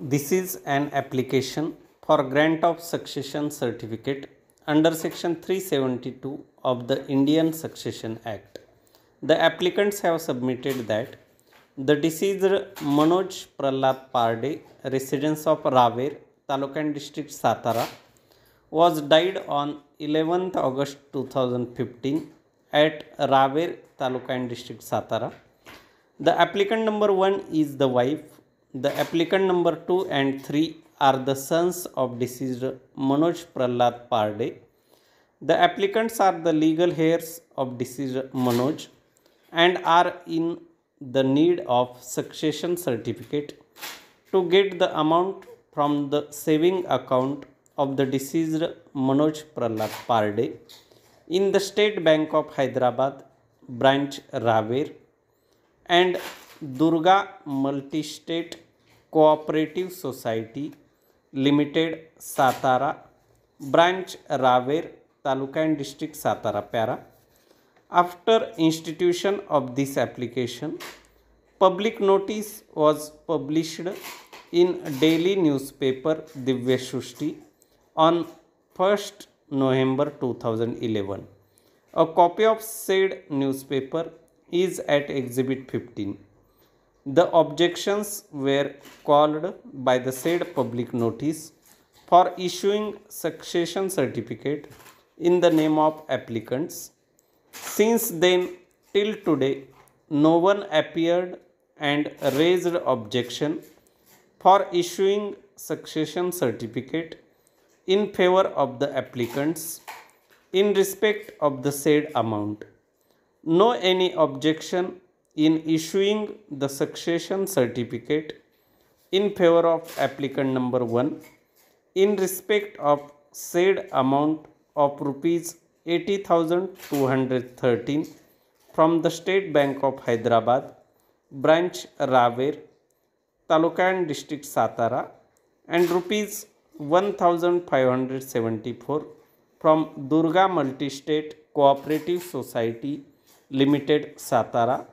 This is an application for grant of succession certificate under section 372 of the Indian Succession Act. The applicants have submitted that the deceased Manoj Prahlad Parde, residence of Raver, Talukan district Satara, was died on 11th August 2015 at Raver, Talukan district Satara. The applicant number 1 is the wife. The applicant number 2 and 3 are the sons of deceased Manoj Prahlad Parde. The applicants are the legal heirs of deceased Manoj and are in the need of succession certificate to get the amount from the saving account of the deceased Manoj Prahlad Parde in the State Bank of Hyderabad, branch Raver, and Durga Multi-State Cooperative Society Limited, Satara, branch Raver, Talukan district Satara Para. After institution of this application, public notice was published in daily newspaper Divya Srushti on 1st November 2011. A copy of said newspaper is at Exhibit 15. The objections were called by the said public notice for issuing succession certificate in the name of applicants. Since then till today, no one appeared and raised objection for issuing succession certificate in favor of the applicants in respect of the said amount. No any objection in issuing the succession certificate in favor of applicant number 1 in respect of said amount of rupees 80,213 from the State Bank of Hyderabad, branch Raver, Talukan district Satara, and rupees 1,574 from Durga Multi-State Cooperative Society Limited, Satara,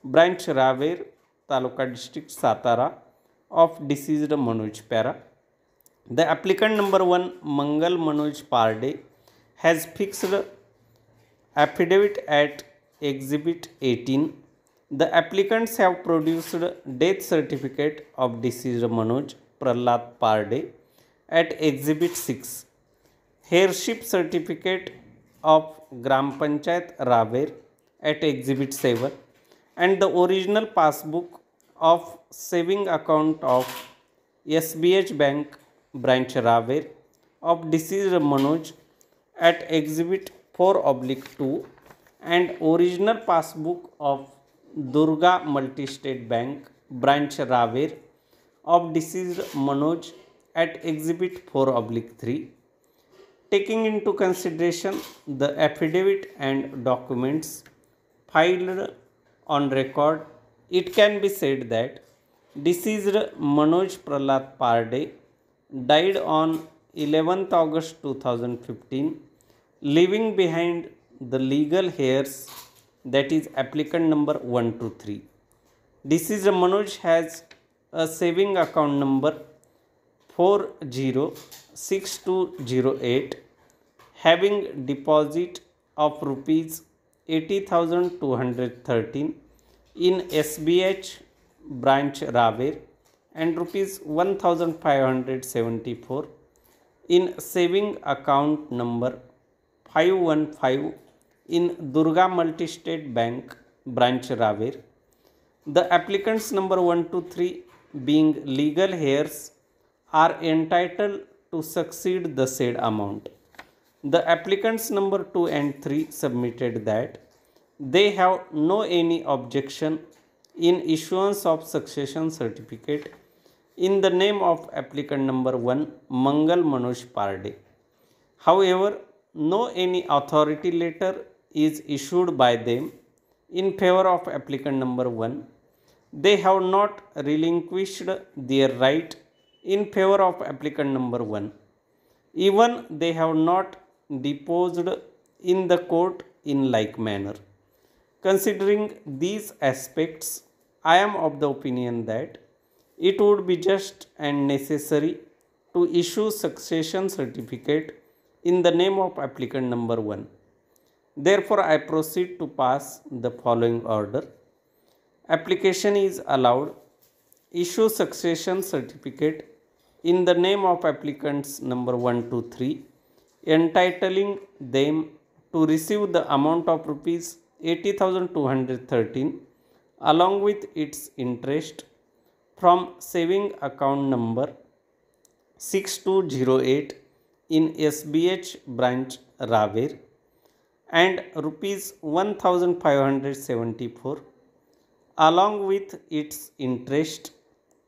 branch Raver, Taluka district Satara, of deceased Manoj Para. The applicant number 1, Mangal Manoj Parde, has fixed affidavit at Exhibit 18. The applicants have produced death certificate of deceased Manoj Prahlad Parde at Exhibit 6. Heirship certificate of Gram Panchayat Raver at Exhibit 7, and the original passbook of saving account of SBH Bank, branch Raver, of deceased Manoj at Exhibit 4/2, and original passbook of Durga Multi-State Bank, branch Raver, of deceased Manoj at Exhibit 4/3. Taking into consideration the affidavit and documents filed on record, it can be said that deceased Manoj Prahlad Parde died on 11th August 2015, leaving behind the legal heirs, that is applicant number 1 to 3. Deceased Manoj has a saving account number 406208 having deposit of rupees 80,213 in SBH branch Raver and rupees 1,574 in saving account number 515 in Durga Multi-State Bank, branch Raver. The applicants number 1 to 3, being legal heirs, are entitled to succeed the said amount. The applicants number 2 and 3 submitted that they have no any objection in issuance of succession certificate in the name of applicant number 1, Mangal Manoj Parde. However, no any authority letter is issued by them in favor of applicant number 1. They have not relinquished their right in favor of applicant number 1. Even they have not deposed in the court in like manner. Considering these aspects, I am of the opinion that it would be just and necessary to issue succession certificate in the name of applicant number 1. Therefore, I proceed to pass the following order. Application is allowed. Issue succession certificate in the name of applicants number 1 to 3, entitling them to receive the amount of rupees 80,213 along with its interest from saving account number 6208 in SBH branch Raver and rupees 1574 along with its interest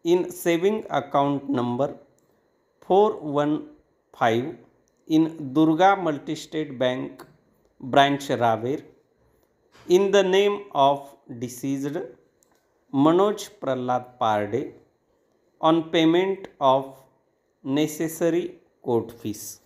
in saving account number 415 in Durga Multistate Bank branch Raver in the name of deceased Manoj Prahlad Parde on payment of necessary court fees.